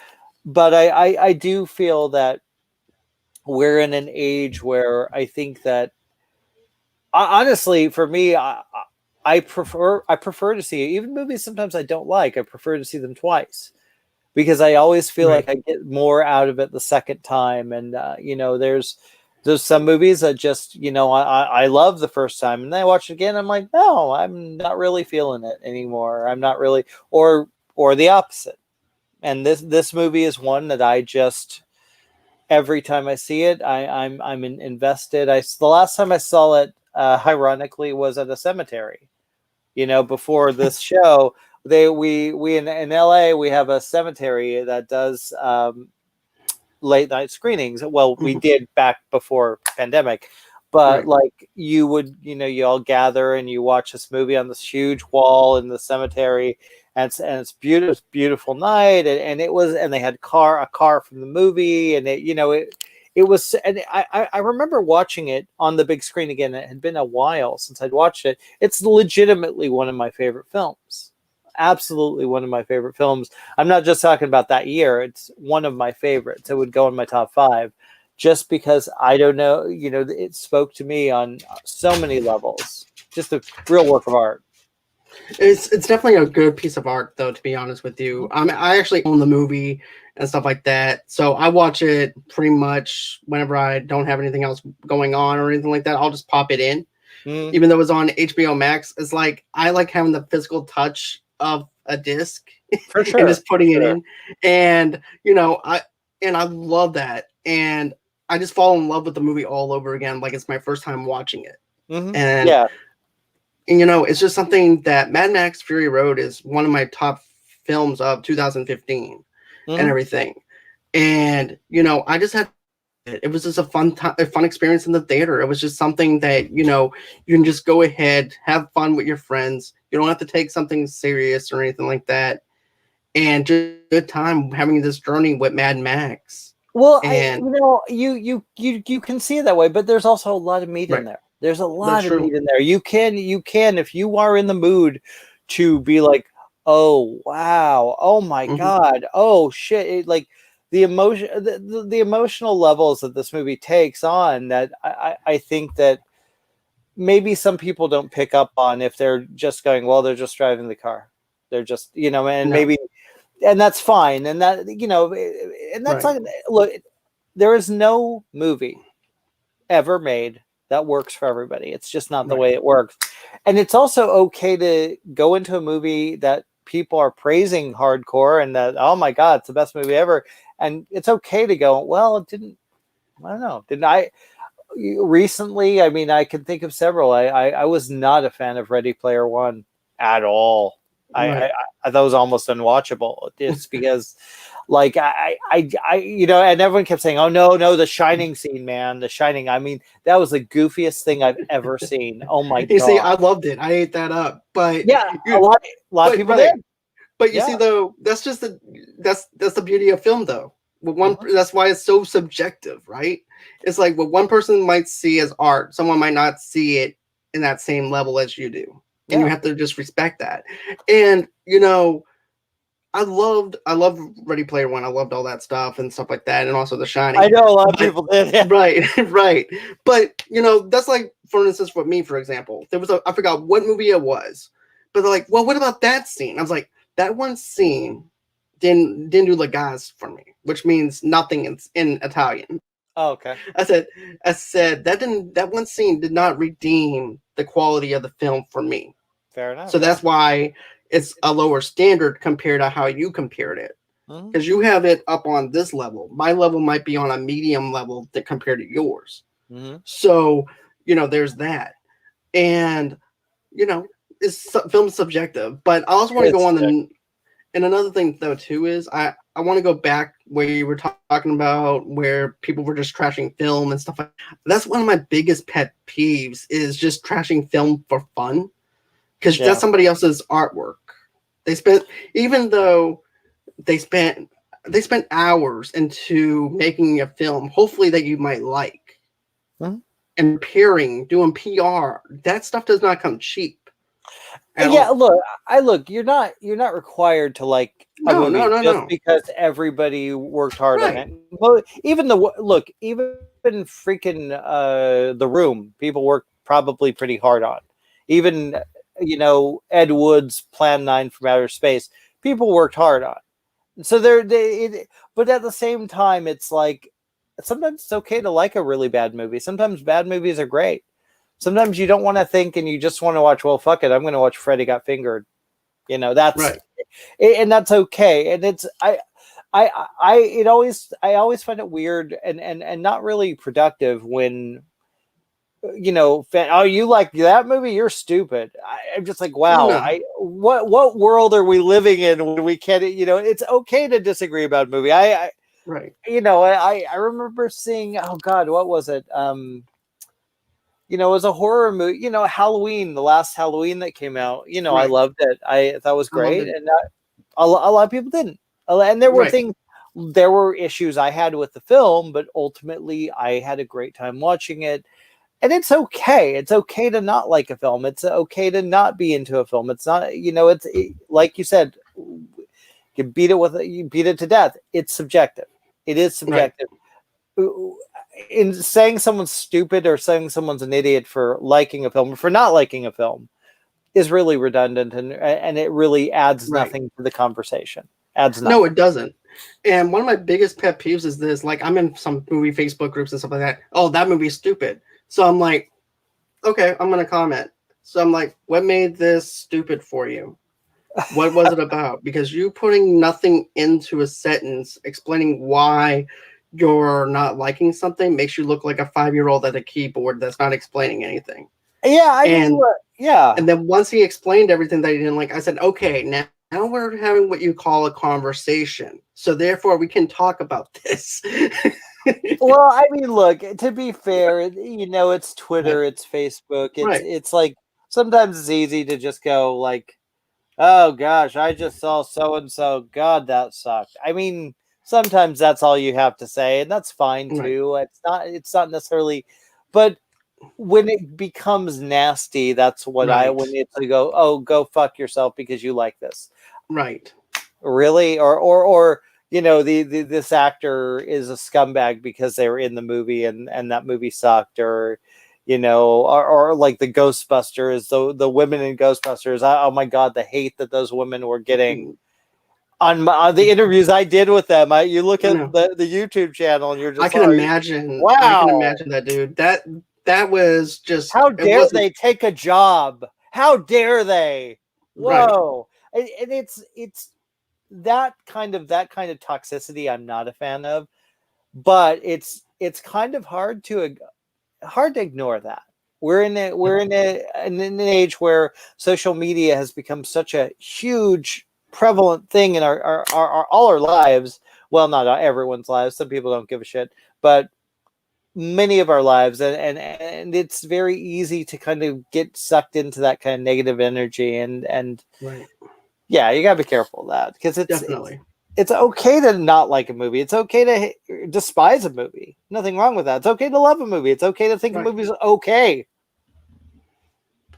But I do feel that we're in an age where I think that, honestly, for me, I prefer to see even movies sometimes I don't like. I prefer to see them twice, because I always feel like I get more out of it the second time. And there's some movies that just I love the first time, and then I watch it again. I'm like, no, I'm not really feeling it anymore. I'm not really, or the opposite. And this movie is one that I just, every time I see it, I'm invested. The last time I saw it, ironically, was at a cemetery. Before this show, we in LA, we have a cemetery that does late night screenings. Well, we did back before pandemic, but like you would, you all gather and you watch this movie on this huge wall in the cemetery. And it's beautiful night, and it was, and they had a car from the movie, and it was, and I remember watching it on the big screen again. It had been a while since I'd watched it. It's legitimately one of my favorite films. Absolutely one of my favorite films. I'm not just talking about that year. It's one of my favorites. It would go in my top 5, just because I don't know, it spoke to me on so many levels. Just a real work of art. It's definitely a good piece of art, though, to be honest with you. I actually own the movie and stuff like that, so I watch it pretty much whenever I don't have anything else going on or anything like that. I'll just pop it in, even though it's on HBO Max. It's like, I like having the physical touch of a disc, for sure, and just putting it in, and I love that, and I just fall in love with the movie all over again, like it's my first time watching it. And yeah. And it's just something that Mad Max Fury Road is one of my top films of 2015 and everything. And I just had, it was just a fun experience in the theater. It was just something that you can just go ahead, have fun with your friends. You don't have to take something serious or anything like that, and just a good time having this journey with Mad Max. Well, and you can see it that way, but there's also a lot of meat in there. There's a lot of meat in there. You can, if you are in the mood to be like, oh wow, oh my god, oh shit, like the emotion, the emotional levels that this movie takes on. That I think that maybe some people don't pick up on if they're just going, well, they're just driving the car. They're just, and maybe, and that's fine. And that, and that's like, look, there is no movie ever made that works for everybody. It's just not the way it works. And it's also okay to go into a movie that people are praising hardcore and that, oh my God, it's the best movie ever. And it's okay to go, well, I don't know. Didn't I recently? I mean, I can think of several. I was not a fan of Ready Player One at all. I thought it was almost unwatchable. It's because like and everyone kept saying, oh no, the Shining scene, man, the Shining. I mean, that was the goofiest thing I've ever seen. Oh my God. You see, I loved it. I ate that up. But yeah, a lot of people did. But you see, though, that's just that's the beauty of film, though. That's why it's so subjective, right? It's like what one person might see as art, someone might not see it in that same level as you do. And you have to just respect that. And I loved Ready Player One. I loved all that stuff and stuff like that, and also The Shining. I know a lot of people did. Yeah. Right. But that's like, for instance, for me, for example, there was I forgot what movie it was, but they're like, well, what about that scene? I was like, that one scene didn't do legas for me, which means nothing in Italian. Oh, okay. I said that one scene did not redeem the quality of the film for me. Fair enough. So that's why it's a lower standard compared to how you compared it. Because you have it up on this level. My level might be on a medium level compared to yours. So, there's that. And, film's subjective. But I also want to go on and another thing, though, too, is I want to go back where you were talking about where people were just trashing film and stuff like that. That's one of my biggest pet peeves is just trashing film for fun. Because that's somebody else's artwork. Even though they spent hours into making a film, hopefully that you might like, and doing PR. That stuff does not come cheap. Look, you're not required to like a movie just because everybody worked hard on it. Well, even freaking The Room, people worked probably pretty hard on. Even Ed Wood's Plan 9 from Outer Space, people worked hard on. So but at the same time, it's like sometimes it's okay to like a really bad movie. Sometimes bad movies are great. Sometimes you don't want to think and you just want to watch, well, fuck it, I'm going to watch Freddy Got Fingered. That's and that's okay. And it's I always find it weird and not really productive when you like that movie, you're stupid. I'm just like, wow. What world are we living in when we can't? It's okay to disagree about a movie. I remember seeing, oh God, what was it? It was a horror movie. Halloween, the last Halloween that came out. I loved it. I thought it was great, and a lot of people didn't. And there were there were issues I had with the film, but ultimately I had a great time watching it. And it's okay. It's okay to not like a film. It's okay to not be into a film. It's not, like you said, you beat it to death. It's subjective. It is subjective. In saying someone's stupid or saying someone's an idiot for liking a film or for not liking a film is really redundant and it really adds nothing to the conversation. Adds nothing. No, it doesn't. And one of my biggest pet peeves is this. Like, I'm in some movie Facebook groups and stuff like that. Oh, that movie's stupid. So I'm like, okay, I'm going to comment. So I'm like, what made this stupid for you? What was it about? Because you putting nothing into a sentence explaining why you're not liking something makes you look like a 5-year-old at a keyboard that's not explaining anything. Yeah, And then once he explained everything that he didn't like, I said, okay, now we're having what you call a conversation. So therefore we can talk about this. Well, I mean, look, to be fair, it's Twitter, it's Facebook. It's like sometimes it's easy to just go like, oh gosh, I just saw so-and-so. God, that sucked. I mean, sometimes that's all you have to say, and that's fine too. It's not necessarily, but when it becomes nasty, that's what when it's to go, oh, go fuck yourself because you like this. Right. Really? Or this actor is a scumbag because they were in the movie and that movie sucked, or or like the Ghostbusters, the women in Ghostbusters. Oh my God, the hate that those women were getting on the interviews I did with them. You look at the YouTube channel and you're just I can imagine. Wow. I can imagine that, dude. That was just, how dare they take a job? How dare they? Whoa. Right. And it's that kind of toxicity I'm not a fan of, but it's kind of hard to ignore that. We're in an age where social media has become such a huge prevalent thing in our all our lives. Well, not everyone's lives. Some people don't give a shit, but many of our lives, and it's very easy to kind of get sucked into that kind of negative energy, and right. Yeah, you gotta be careful of that, because definitely it's okay to not like a movie. It's okay to despise a movie. Nothing wrong with that. It's okay to love a movie. It's okay to think a movie's okay.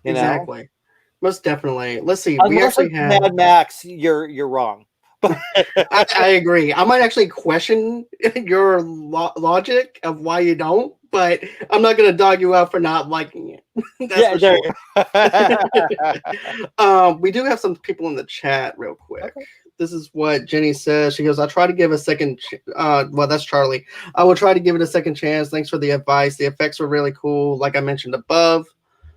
Exactly. Most definitely. Let's see. Unless we actually have Mad Max. You're wrong. I agree. I might actually question your logic of why you don't, but I'm not going to dog you out for not liking it. That's for sure. We do have some people in the chat real quick. Okay. This is what Jenny says. She goes, I'll try to give a second. Well, that's Charlie. I will try to give it a second chance. Thanks for the advice. The effects were really cool, like I mentioned above.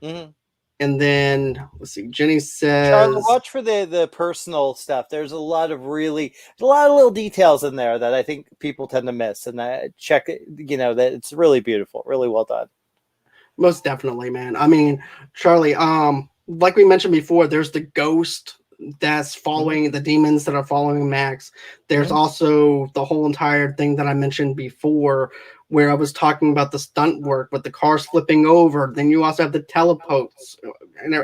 Mm-hmm. And then let's see. Jenny says, Charlie, watch for the personal stuff. There's a lot of little details in there that I think people tend to miss. And check it, that it's really beautiful, really well done. Most definitely, man. I mean, Charlie, like we mentioned before, there's the ghost that's following the demons that are following Max. There's also the whole entire thing that I mentioned before, where I was talking about the stunt work with the cars flipping over. Then you also have the teleports and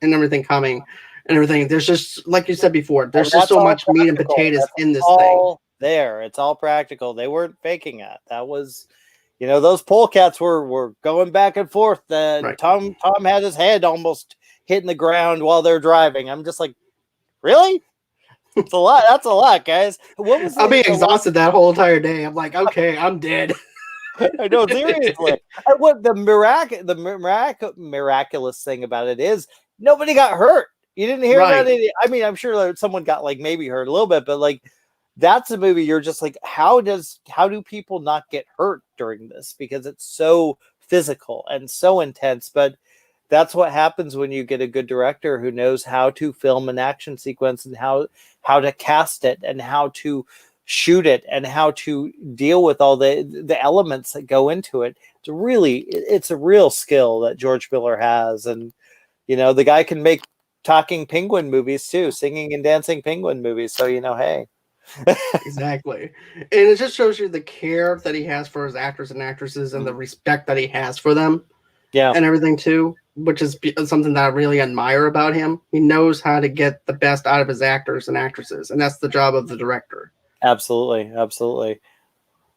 everything coming and everything. There's just, like you said before, there's just so much meat and potatoes in this thing. It's all practical. They weren't faking it. That was, those polecats were going back and forth. Tom had his head almost hitting the ground while they're driving. I'm just like, really? It's a lot. That's a lot, guys. I'll be exhausted that whole entire day. I'm like, okay, I'm dead. I know, seriously. What the miraculous thing about it is, nobody got hurt. You didn't hear about it. I mean, I'm sure someone got maybe hurt a little bit, but that's a movie you're just like, how do people not get hurt during this? Because it's so physical and so intense. But that's what happens when you get a good director who knows how to film an action sequence and how to cast it and how to shoot it and how to deal with all the elements that go into it. It's a real skill that George Miller has. And, the guy can make talking penguin movies too, singing and dancing penguin movies. So, hey. Exactly. And it just shows you the care that he has for his actors and actresses and the respect that he has for them. Yeah. And everything too, which is something that I really admire about him. He knows how to get the best out of his actors and actresses, and that's the job of the director. Absolutely.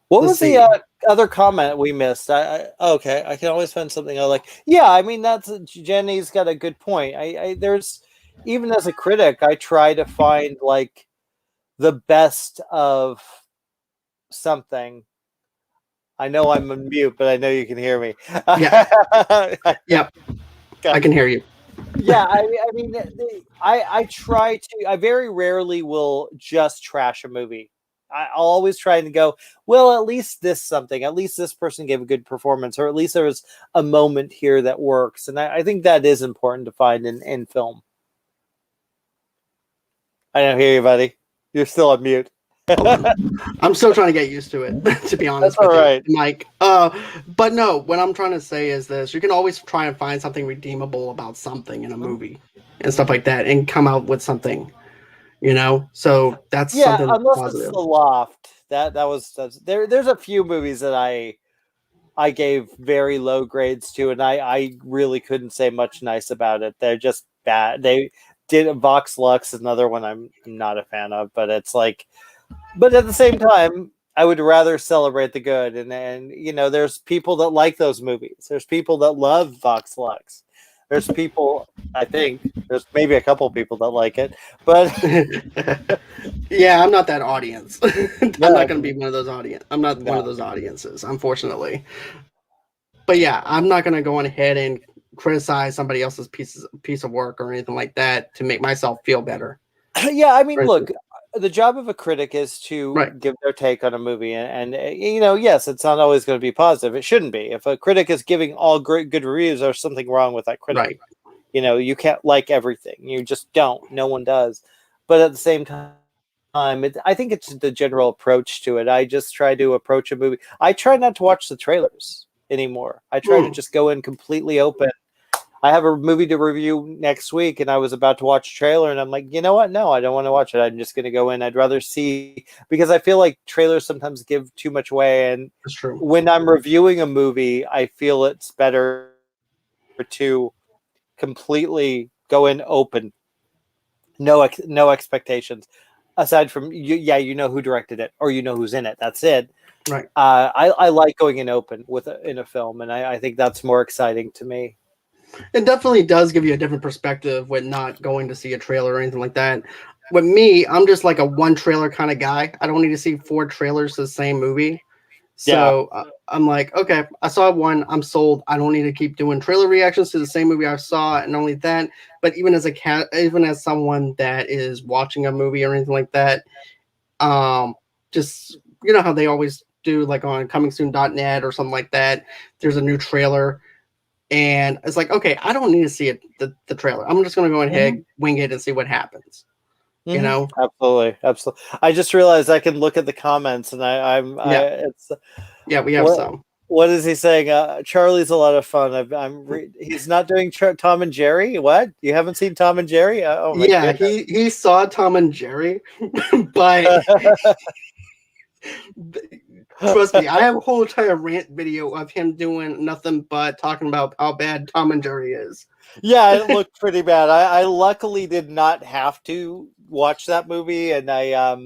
What was the other comment we missed? Okay, I can always find something I like. Yeah, I mean, Jenny's got a good point. There's, even as a critic, I try to find the best of something. I know I'm on mute, but I know you can hear me. Yeah. Yep. I can hear you. Yeah, I mean, I try to. I very rarely will just trash a movie. I'll always try to go, well, at least this person gave a good performance, or at least there was a moment here that works. And I think that is important to find in film. I don't hear you, buddy. You're still on mute. I'm still trying to get used to it, to be honest with you, Mike. But no, what I'm trying to say is this: you can always try and find something redeemable about something in a movie and stuff like that, and come out with something, So that's something unless positive. It's The Loft. There's a few movies that I gave very low grades to, and I really couldn't say much nice about it. They're just bad. They did Vox Lux, another one I'm not a fan of, but it's but at the same time, I would rather celebrate the good. And there's people that like those movies. There's people that love Vox Lux. There's people, I think, there's maybe a couple people that like it, but yeah, I'm not that audience. I'm not going to be one of those audience. I'm not one of those audiences, unfortunately. But yeah, I'm not gonna go on ahead and criticize somebody else's piece of work or anything like that to make myself feel better. Yeah, I mean, look, the job of a critic is to give their take on a movie, and you know, yes, it's not always going to be positive. It shouldn't be. If a critic is giving all great good reviews, there's something wrong with that critic. Right. You know, you can't like everything. You just don't. No one does. But at the same time, I think it's the general approach to it. I just try to approach a movie. I try not to watch the trailers anymore. I try to just go in completely open. I have a movie to review next week, and I was about to watch a trailer, and I'm like, you know what? No, I don't want to watch it. I'm just going to go in. I'd rather see, because I feel like trailers sometimes give too much away. And that's true. When I'm reviewing a movie, I feel it's better to completely go in open, no expectations, aside from you know who directed it or you know who's in it. That's it. Right. I like going in open in a film, and I think that's more exciting to me. It definitely does give you a different perspective when not going to see a trailer or anything like that. With me, I'm just like a one trailer kind of guy. I don't need to see 4 trailers to the same movie. So I'm like, okay, I saw one, I'm sold. I don't need to keep doing trailer reactions to the same movie I saw, and only that. But even as even as someone that is watching a movie or anything like that, just you know how they always do, like on comingsoon.net or something like that. There's a new trailer. And it's like, okay, I don't need to see the trailer. I'm just going to go ahead, wing it, and see what happens. You know, absolutely. I just realized I can look at the comments, and we have some. What is he saying? Charlie's a lot of fun. He's not doing Tom and Jerry. What? You haven't seen Tom and Jerry? Oh my goodness. he saw Tom and Jerry, but. Trust me, I have a whole entire rant video of him doing nothing but talking about how bad Tom and Jerry is. Yeah, it looked pretty bad. I luckily did not have to watch that movie, and I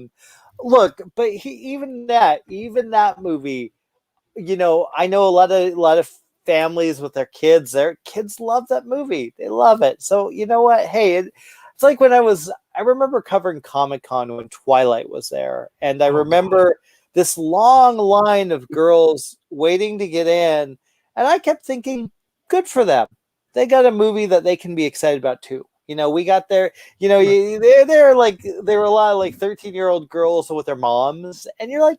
look, but even that movie, you know, I know a lot of families with their kids love that movie. They love it. So you know what? Hey, it's like when I remember covering Comic-Con when Twilight was there, and I remember this long line of girls waiting to get in, and I kept thinking, good for them. They got a movie that they can be excited about too. You know, we got there, you know, they're like, there were a lot of like 13-year-old girls with their moms, and you're like,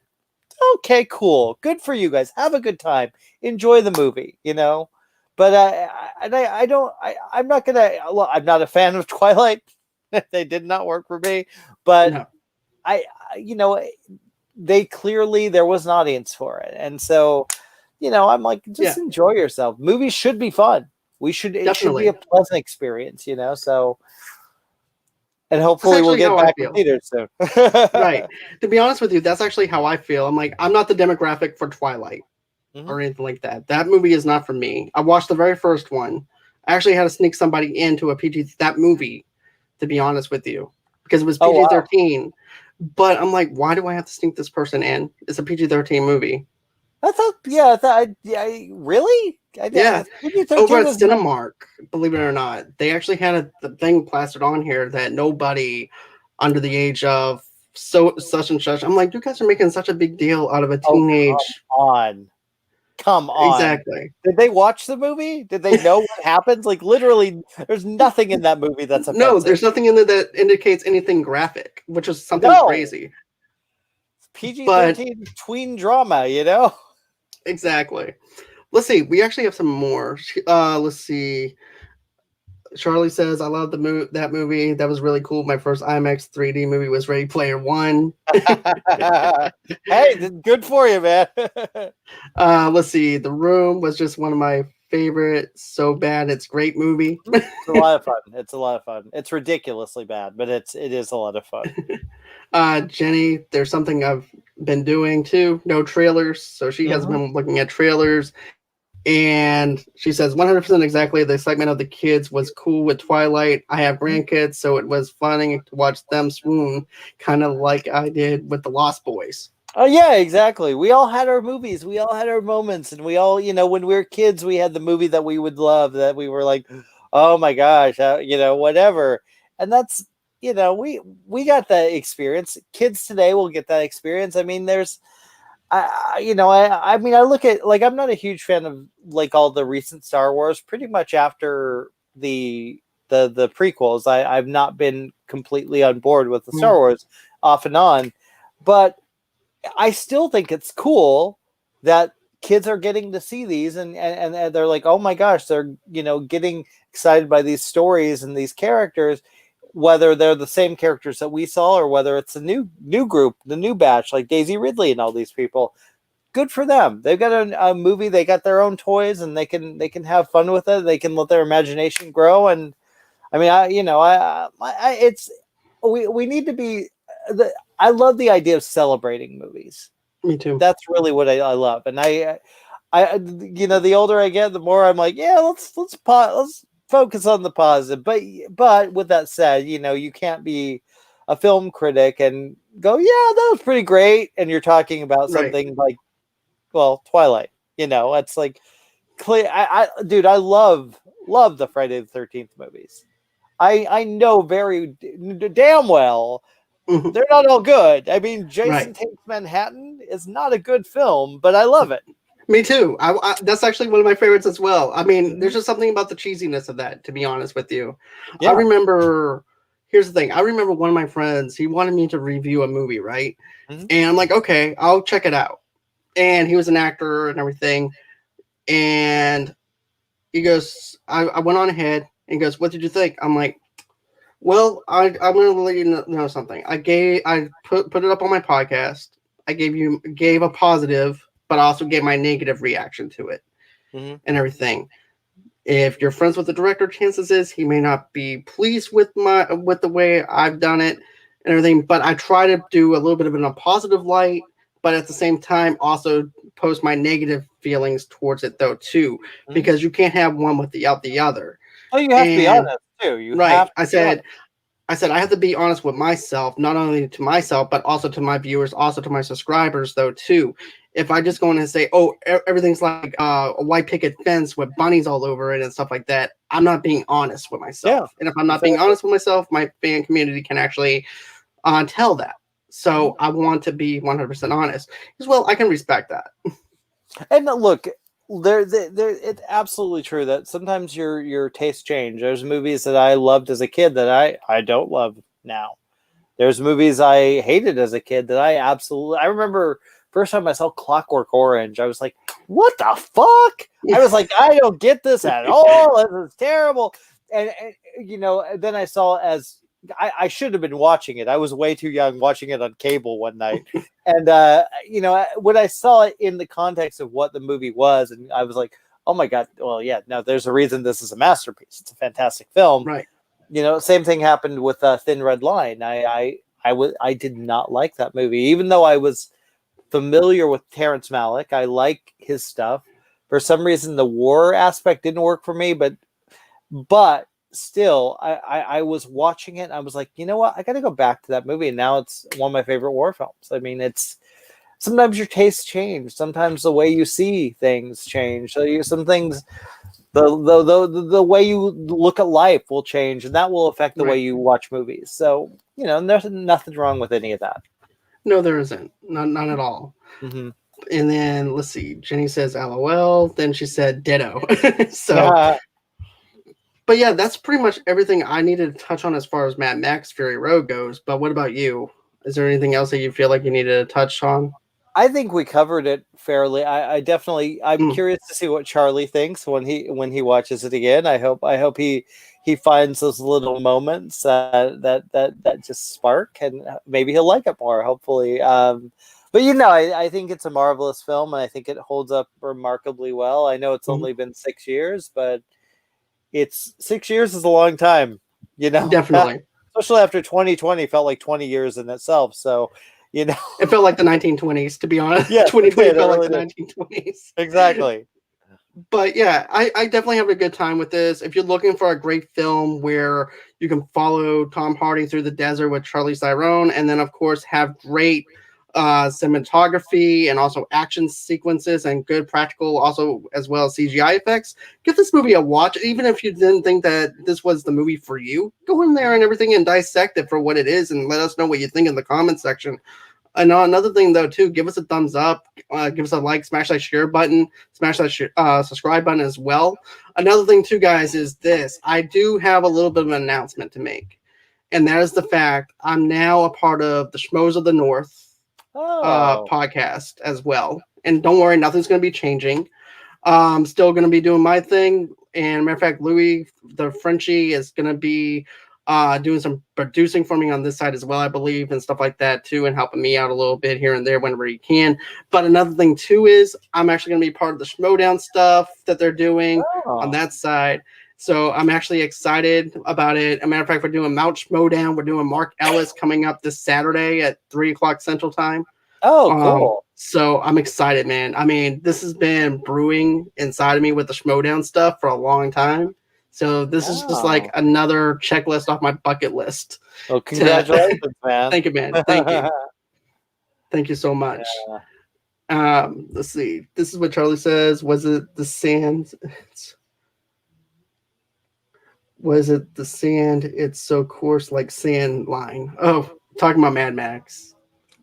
okay, cool. Good for you guys. Have a good time. Enjoy the movie, you know? But I'm not a fan of Twilight. They did not work for me, but no. you know, there was an audience for it. And so, you know, I'm like, just enjoy yourself. Movies should be fun. It should be a pleasant experience, you know? So, and hopefully we'll get back in theaters soon. Right. To be honest with you, that's actually how I feel. I'm like, I'm not the demographic for Twilight or anything like that. That movie is not for me. I watched the very first one. I actually had to sneak somebody into that movie, to be honest with you, because it was PG-13. Wow. But I'm like, why do I have to sneak this person in? It's a PG-13 movie. Really? Over at Cinemark, believe it or not, they actually had the thing plastered on here that nobody under the age of such and such. I'm like, you guys are making such a big deal out of a teenage. Come on. Exactly. Did they watch the movie? Did they know what happens? Like, literally, there's nothing in that movie that's offensive. No, there's nothing in there that indicates anything graphic, which is something crazy. PG-13 tween drama, you know? Exactly. Let's see. We actually have some more. Let's see. Charlie says, I love that movie. That was really cool. My first IMAX 3D movie was Ready Player One. Hey, good for you, man. Let's see. The Room was just one of my favorites. So bad. It's a great movie. It's a lot of fun. It's ridiculously bad, but it is a lot of fun. Jenny, there's something I've been doing too. No trailers. So she has been looking at trailers. And she says 100% exactly. The excitement of the kids was cool with Twilight. I have grandkids, so it was funny to watch them swoon, kind of like I did with the Lost Boys. Oh, yeah, exactly. We all had our movies. We all had our moments. And we all, you know, when we were kids, we had the movie that we would love, that we were like, oh my gosh, you know, whatever. And that's, you know, we got that experience. Kids today will get that experience. I mean, I mean, I look at, like, I'm not a huge fan of like all the recent Star Wars. Pretty much after the prequels, I've not been completely on board with the Star Wars off and on, but I still think it's cool that kids are getting to see these and they're like, oh my gosh, they're, getting excited by these stories and these characters, whether they're the same characters that we saw or whether it's a new group, the new batch, like Daisy Ridley and all these people. Good for them. They've got a movie, they got their own toys, and they can have fun with it. They can let their imagination grow. And I mean, we need to be. I love the idea of celebrating movies. Me too. That's really what I love. And I, the older I get, the more I'm like, yeah, let's focus on the positive. But with that said, you can't be a film critic and go, yeah, that was pretty great. And you're talking about something like, well, Twilight. It's like clear. Dude, I love the Friday the 13th movies. I know very damn well they're not all good. I mean, Jason Takes Manhattan is not a good film, but I love it. Me too. That's actually one of my favorites as well. I mean, there's just something about the cheesiness of that, to be honest with you. Yeah. I remember, here's the thing. I remember one of my friends, he wanted me to review a movie, right? Mm-hmm. And I'm like, okay, I'll check it out. And he was an actor and everything. And he goes, I went on ahead and he goes, what did you think? I'm like, well, I'm going to let you know something. I put it up on my podcast. I gave a positive, but I also gave my negative reaction to it and everything. If you're friends with the director, chances is he may not be pleased with the way I've done it and everything. But I try to do a little bit of it in a positive light, but at the same time also post my negative feelings towards it though too, because you can't have one without the other. Oh, you have to be honest too. I said I have to be honest with myself, not only to myself, but also to my viewers, also to my subscribers, though, too. If I just go in and say, oh, everything's like a white picket fence with bunnies all over it and stuff like that, I'm not being honest with myself. Yeah, and if I'm not being honest with myself, my fan community can actually tell that. So I want to be 100% honest. As well, I can respect that. And look, it's absolutely true that sometimes your tastes change. There's movies that I loved as a kid that I don't love now. There's movies I hated as a kid that I remember first time I saw Clockwork Orange, I was like, what the fuck? I was like, I don't get this at all. This is terrible. And then I saw I should have been watching it. I was way too young watching it on cable one night. And, when I saw it in the context of what the movie was, and I was like, oh my God, well, yeah, no, there's a reason this is a masterpiece. It's a fantastic film. Right. Same thing happened with Thin Red Line. I did not like that movie, even though I was familiar with Terrence Malick. I like his stuff. For some reason, the war aspect didn't work for me, but still, I was watching it and I was like, you know what? I got to go back to that movie. And now it's one of my favorite war films. I mean, sometimes your tastes change. Sometimes the way you see things change. So some things, the way you look at life will change, and that will affect the way you watch movies. So, there's nothing wrong with any of that. No, there isn't. Not at all. Mm-hmm. And then let's see. Jenny says LOL. Then she said ditto. So. Yeah. But yeah, that's pretty much everything I needed to touch on as far as Mad Max Fury Road goes. But what about you? Is there anything else that you feel like you needed to touch on? I think we covered it fairly. I'm curious to see what Charlie thinks when he watches it again. I hope he finds those little moments that just spark, and maybe he'll like it more. Hopefully, but I think it's a marvelous film, and I think it holds up remarkably well. I know it's only been 6 years, but 6 years is a long time, Definitely. Especially after 2020 felt like 20 years in itself. So, it felt like the 1920s, to be honest. Yeah, 2020 felt like the 1920s. Exactly. But yeah, I definitely have a good time with this. If you're looking for a great film where you can follow Tom Hardy through the desert with Charlize Theron, and then of course have great cinematography and also action sequences and good practical, also as well as CGI effects, give this movie a watch. Even if you didn't think that this was the movie for you, go in there and everything and dissect it for what it is, and let us know what you think in the comment section. And another thing though too, give us a thumbs up, give us a like, smash that share button, smash that subscribe button as well. Another thing too, guys, is this: I do have a little bit of an announcement to make, and that is the fact I'm now a part of the Schmoes of the North podcast as well. And don't worry, nothing's going to be changing. I'm still going to be doing my thing. And matter of fact, Louis, the Frenchie, is going to be doing some producing for me on this side as well, I believe, and stuff like that too, and helping me out a little bit here and there whenever he can. But another thing too is I'm actually going to be part of the Schmodown stuff that they're doing on that side. So I'm actually excited about it. As a matter of fact, we're doing Mount Schmodown. We're doing Mark Ellis coming up this Saturday at 3:00 Central Time. Oh, cool. So I'm excited, man. I mean, this has been brewing inside of me with the Schmodown stuff for a long time. So this is just like another checklist off my bucket list. Well, congratulations, man. Thank you, man. Thank you. Thank you so much. Yeah. Let's see. This is what Charlie says. Was it the sand? Was it the sand? It's so coarse like sand line. Oh, talking about Mad Max.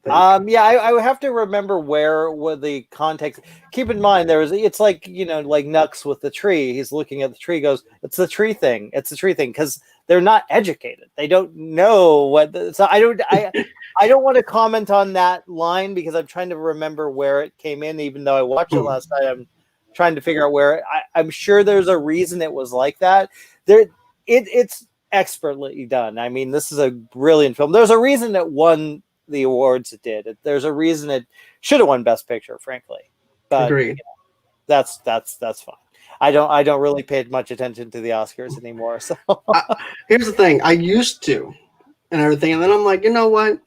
Yeah, I would have to remember where the context. Keep in mind, it's like, like Nux with the tree. He's looking at the tree, goes, "It's the tree thing. It's the tree thing," because they're not educated. They don't know what. So I don't want to comment on that line because I'm trying to remember where it came in. Even though I watched it last night, I'm trying to figure out where. I'm sure there's a reason it was like that. It's expertly done. I mean, this is a brilliant film. There's a reason it won the awards it did. There's a reason it should have won Best Picture, frankly. But agreed. That's fine. I don't really pay much attention to the Oscars anymore. So here's the thing: I used to, and everything, and then I'm like, you know what?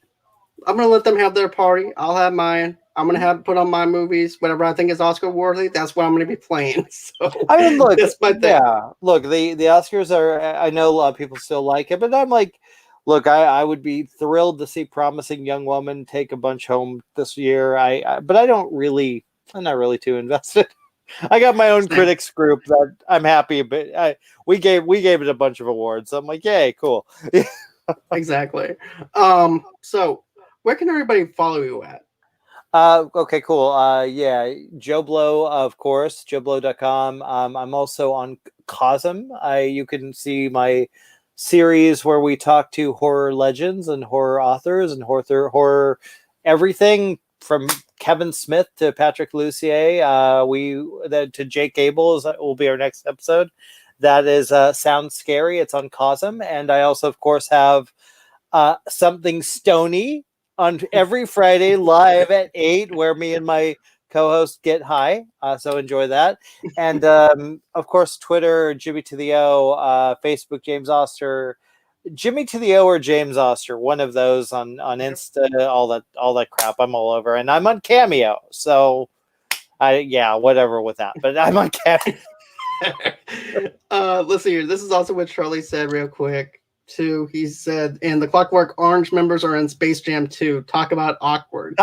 I'm gonna let them have their party. I'll have mine. I'm gonna put on my movies, whatever I think is Oscar worthy. That's what I'm gonna be playing. So I mean, look, that's my thing. Yeah, look, the Oscars are. I know a lot of people still like it, but I'm like. Look, I would be thrilled to see Promising Young Woman take a bunch home this year. But I'm not really too invested. I got my own critics group that I'm happy, but we gave it a bunch of awards. So I'm like, yay, cool. Exactly. So where can everybody follow you at? Okay, cool. Yeah, Joe Blow, of course, joeblow.com. I'm also on Cosm. You can see my series where we talk to horror legends and horror authors and horror everything from Kevin Smith to Patrick Lussier. To Jake Gable will be our next episode. That is Sounds Scary. It's on Cosm. And I also, of course, have Something Stony on every Friday live at 8, where me and my co-host get high, so enjoy that. And of course, Twitter, Jimmy to the O, Facebook, James Oster, Jimmy to the O or James Oster, one of those on Insta, all that crap. I'm all over, and I'm on Cameo, so whatever with that. But I'm on Cameo. Let's see here. This is also what Charlie said real quick too. He said, and the Clockwork Orange members are in Space Jam 2. Talk about awkward.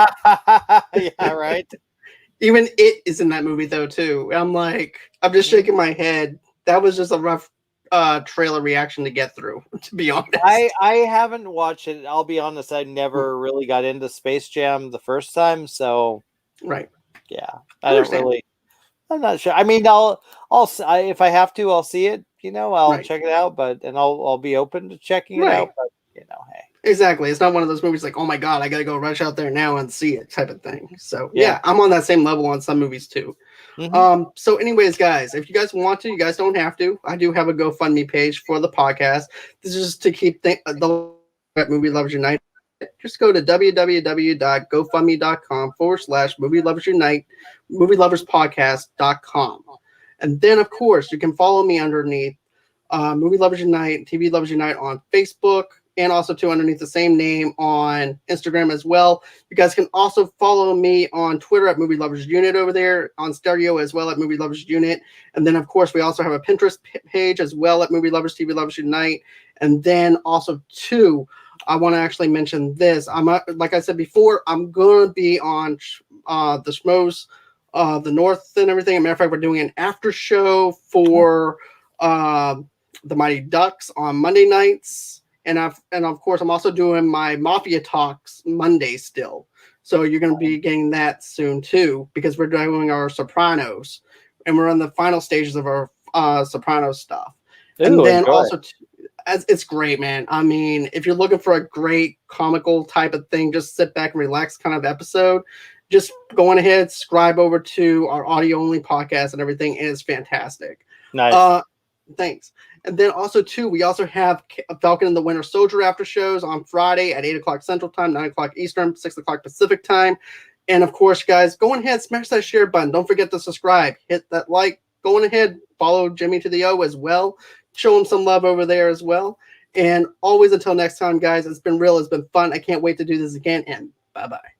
Yeah, right. Even It is in that movie though too. I'm just shaking my head. That was just a rough trailer reaction to get through, to be honest. I haven't watched it. I'll be honest, I never really got into Space Jam the first time, so right. Yeah. I'm not sure. I mean, if I have to, I'll see it, I'll check it out, and I'll be open to checking it out, but hey. Exactly. It's not one of those movies like, oh my God, I got to go rush out there now and see it type of thing. So yeah, I'm on that same level on some movies too. Mm-hmm. So anyways, guys, if you guys want to, you guys don't have to. I do have a GoFundMe page for the podcast. This is just to keep the Movie Lovers Unite. Just go to www.gofundme.com/Movie Lovers Unite, movieloverspodcast.com. And then, of course, you can follow me underneath Movie Lovers Unite, TV Lovers Unite on Facebook, and also underneath the same name on Instagram as well. You guys can also follow me on Twitter at Movie Lovers Unit over there, on Stereo as well at Movie Lovers Unit. And then, of course, we also have a Pinterest page as well at Movie Lovers, TV Lovers Unite. And then also, too, I want to actually mention this. Like I said before, I'm going to be on the Schmoes, the North and everything. As a matter of fact, we're doing an after show for the Mighty Ducks on Monday nights. And of course, I'm also doing my Mafia Talks Monday still. So you're going to be getting that soon too, because we're doing our Sopranos, and we're in the final stages of our Sopranos stuff. Ooh, and then enjoy. also, it's great, man. I mean, if you're looking for a great comical type of thing, just sit back and relax kind of episode, just go on ahead, subscribe over to our audio only podcast and everything. It is fantastic. Nice. Thanks. And then also too, we also have Falcon and the Winter Soldier after shows on Friday at 8 o'clock Central Time, 9 o'clock Eastern, 6 o'clock Pacific Time. And of course, guys, go ahead, smash that share button. Don't forget to subscribe. Hit that like. Go on ahead, follow Jimmy to the O as well. Show him some love over there as well. And always until next time, guys, it's been real. It's been fun. I can't wait to do this again. And bye-bye.